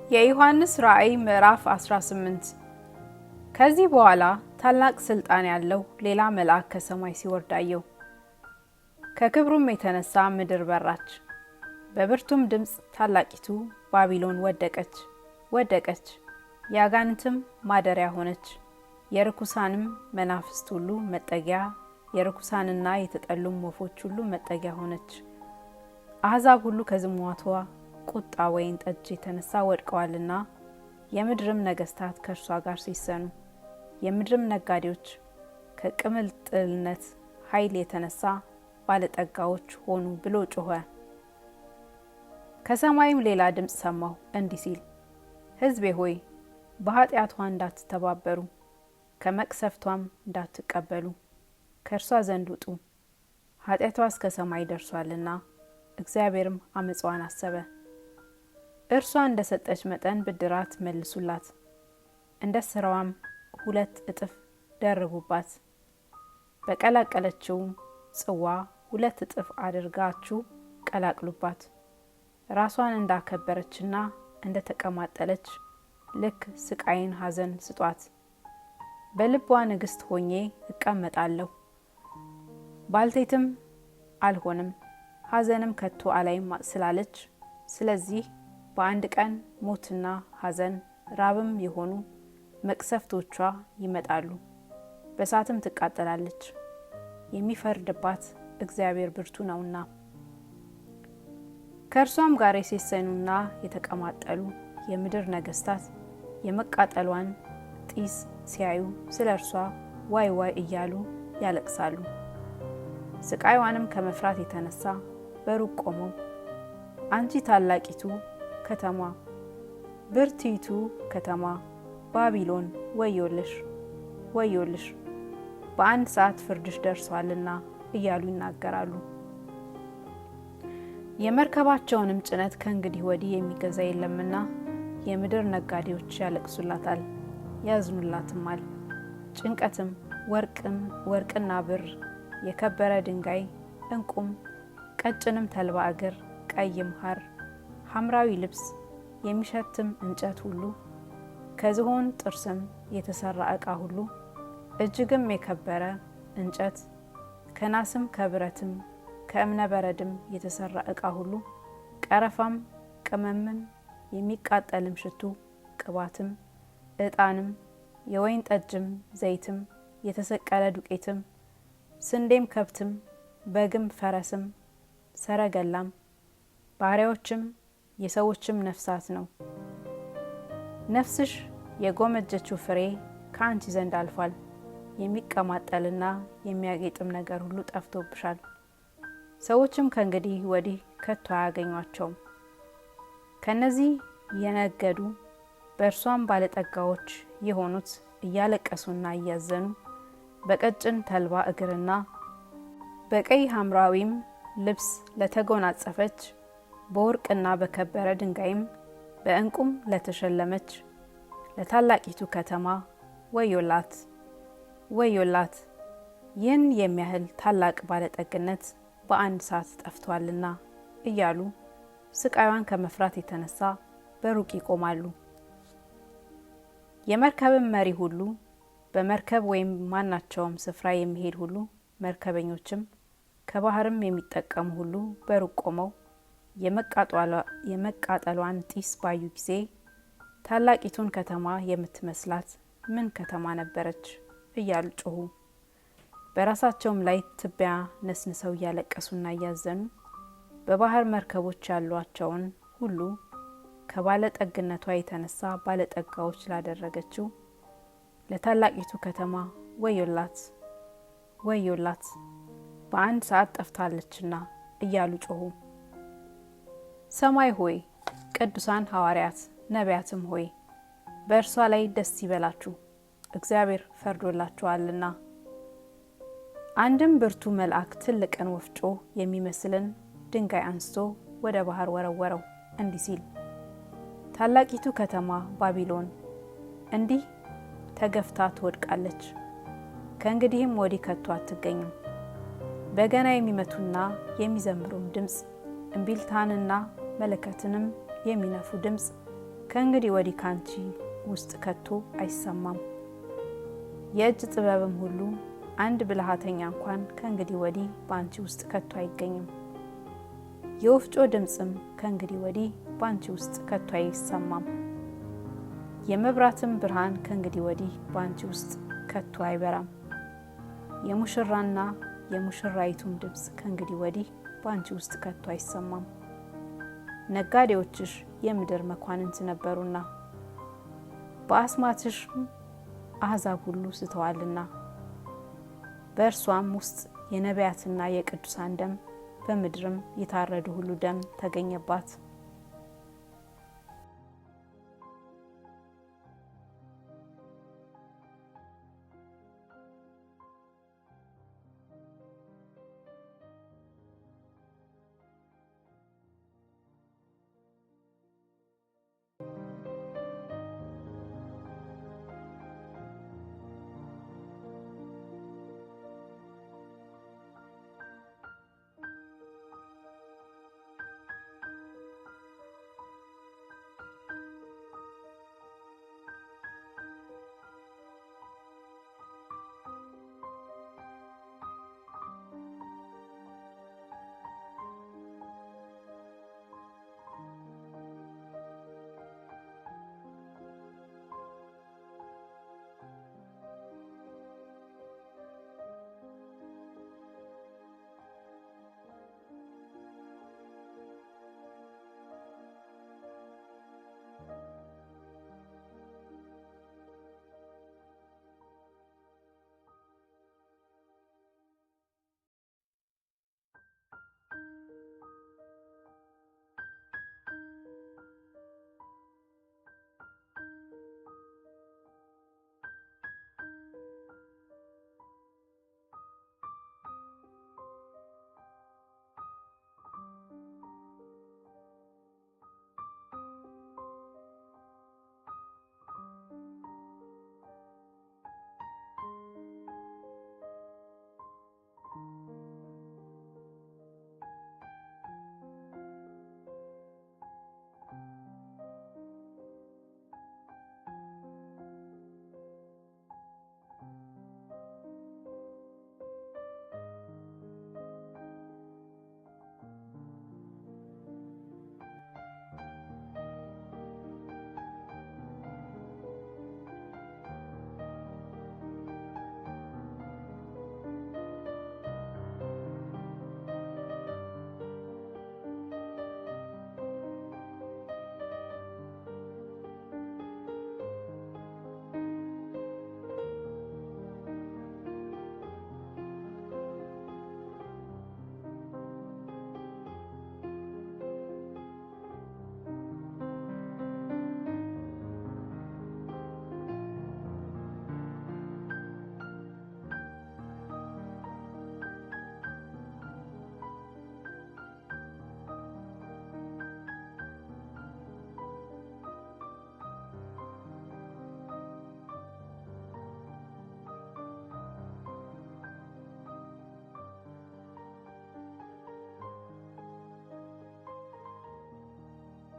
የዮሐንስ ራእይ ምዕራፍ 18 ከዚህ በኋላ ታላቅ ስልጣን ያለው ሌላ መልአክ ከሰማይ ሲወርድ አየሁ። ከክብሩም የተነሳ ምድር በራች፣ በብርቱም ድምፅ ታላቂቱ ባቢሎን ወደቀች፣ የአጋንንትም ማደሪያ ሆነች፣ የርኩሳንም መናፍስት ሁሉ መጠጊያ፣ የርኩሳንና የተጠሉም ወፎች ሁሉ መጠጊያ ሆነች። አሕዛብ ሁሉ ከዝሙቷ ቁጣ ወይን ጠጅ የተነሳ ወድቀዋልና፣ የምድርም ነገስታት ከእርሷ ጋር ሲሰኑ፣ የምድርም ነጋዴዎች ከቅምልጥልነት ኃይል የተነሳ ባለጠጋዎች ሆኑ ብሎ ጮኸ። ከሰማይም ሌላ ድምፅ ሰማሁ እንዲህ ሲል፣ ሕዝቤ ሆይ በኃጢአቷ እንዳትተባበሩ፣ ከመቅሰፍቷም እንዳትቀበሉ ከእርሷ ዘንድ ውጡ። ኃጢአቷ እስከ ሰማይ ደርሷልና፣ እግዚአብሔርም አመፃዋን አሰበ። እርሷ እንደ ሰጠች መጠን ብድራት መልሱላት፣ እንደ ስራዋም 2 እጥፍ ደርቡባት። በቀላቀለችውም ጽዋ 2 እጥፍ አድርጋችሁ ቀላቅሉባት። ራሷን እንዳከበረችና እንደ ተቀማጠለች ልክ ስቃይን ሐዘን ስጧት። በልቧ ንግስት ሆኜ እቀመጣለሁ፣ ባልቴትም አልሆንም፣ ሐዘንም ከቶ አላይም ስላለች፣ ስለዚህ በአንድ ቀን ሞትና ሐዘን ራብም የሆኑ መቅሰፍቶቿ ይመጣሉ። በእሳትም ትቃጠላለች፣ የሚፈርድባት እግዚአብሔር ብርቱ ነውና። ከእርሷም ጋር የሴሰኑና የተቀማጠሉ የምድር ነገስታት የመቃጠሏን ጢስ ሲያዩ ስለ እርሷ ዋይ ዋይ እያሉ ያለቅሳሉ። ስቃይዋንም ከመፍራት የተነሳ በሩቅ ቆመው፣ አንቺ ታላቂቱ ከተማ፣ ብርቲቱ ከተማ ባቢሎን ወዮልሽ፣ ወዮልሽ፣ በአንድ ሰዓት ፍርድሽ ደርሷልና እያሉ ይናገራሉ። የመርከባቸውንም ጭነት ከእንግዲህ ወዲህ የሚገዛ የለምና የምድር ነጋዴዎች ያለቅሱላታል፣ ያዝኑላትማል። ጭንቀትም ወርቅና ብር፣ የከበረ ድንጋይ፣ ዕንቁም፣ ቀጭንም ተልባ እግር፣ ቀይም ሐር፣ ሐምራዊ ልብስ፣ የሚሸትም እንጨት ሁሉ፣ ከዝሆን ጥርስም የተሰራ ዕቃ ሁሉ፣ እጅግም የከበረ እንጨት፣ ከናስም ከብረትም ከእብነ በረድም የተሰራ ዕቃ ሁሉ፣ ቀረፋም፣ ቅመምም፣ የሚቃጠልም ሽቱ፣ ቅባትም፣ ዕጣንም፣ የወይን ጠጅም፣ ዘይትም፣ የተሰቀለ ዱቄትም፣ ስንዴም፣ ከብትም፣ በግም፣ ፈረስም፣ ሰረገላም፣ ባሪያዎችም፣ የሰዎችም ነፍሳት ነው። ነፍስሽ የጎመጀችው ፍሬ ከአንቺ ዘንድ አልፏል። የሚቀማጠልና የሚያጌጥም ነገር ሁሉ ጠፍቶብሻል። ሰዎችም ከእንግዲህ ወዲህ ከቶ አያገኟቸውም። ከነዚህ የነገዱ በእርሷም ባለጠጋዎች የሆኑት እያለቀሱና እያዘኑ በቀጭን ተልባ እግርና በቀይ ሐምራዊም ልብስ ለተጎናጸፈች በወርቅና በከበረ ድንጋይም በዕንቁም ለተሸለመች ለታላቂቱ ከተማ ወዮላት፣ ወዮላት! ይህን የሚያህል ታላቅ ባለጠግነት በአንድ ሰዓት ጠፍቷልና እያሉ ስቃዩን ከመፍራት የተነሳ በሩቅ ይቆማሉ። የመርከብም መሪ ሁሉ፣ በመርከብ ወይም ማናቸውም ስፍራ የሚሄድ ሁሉ፣ መርከበኞችም ከባህርም የሚጠቀሙ ሁሉ በሩቅ ቆመው የመቃጠሏን ጢስ ባዩ ጊዜ ታላቂቱን ከተማ የምትመስላት ምን ከተማ ነበረች እያሉ ጮኹ። በራሳቸውም ላይ ትቢያ ነስንሰው እያለቀሱና እያዘኑ በባህር መርከቦች ያሏቸውን ሁሉ ከባለጠግነቷ የተነሳ ባለጠጋዎች ላደረገችው ለታላቂቱ ከተማ ወዮላት፣ ወዮላት! በአንድ ሰዓት ጠፍታለችና እያሉ ጮኹ። ሰማይ ሆይ፣ ቅዱሳን ሐዋርያት ነቢያትም ሆይ በእርሷ ላይ ደስ ይበላችሁ፣ እግዚአብሔር ፈርዶላችኋልና። አንድም ብርቱ መልአክ ትልቅን ወፍጮ የሚመስልን ድንጋይ አንስቶ ወደ ባህር ወረወረው እንዲህ ሲል፣ ታላቂቱ ከተማ ባቢሎን እንዲህ ተገፍታ ትወድቃለች፣ ከእንግዲህም ወዲህ ከቶ አትገኝም። በገና የሚመቱና የሚዘምሩም ድምፅ፣ እምቢልታንና መለከትንም የሚነፉ ድምፅ፣ ከእንግዲህ ወዲህ ካንቺ ውስጥ ከቶ አይሰማም። የእጅ ጥበብም ሁሉ አንድ ብልሃተኛ እንኳን ከእንግዲህ ወዲህ በአንቺ ውስጥ ከቶ አይገኝም። የወፍጮ ድምጽም ከእንግዲህ ወዲህ በአንቺ ውስጥ ከቶ አይሰማም። የመብራትም ብርሃን ከእንግዲህ ወዲህ በአንቺ ውስጥ ከቶ አይበራም። የሙሽራና የሙሽራይቱም ድምጽ ከእንግዲህ ወዲህ በአንቺ ውስጥ ከቶ አይሰማም። ነጋዴዎችሽ የምድር መኳንንት ነበሩና በአስማትሽም አሕዛብ ሁሉ ስተዋልና። በእርሷም ውስጥ የነቢያትና የቅዱሳን ደም በምድርም የታረዱ ሁሉ ደም ተገኘባት።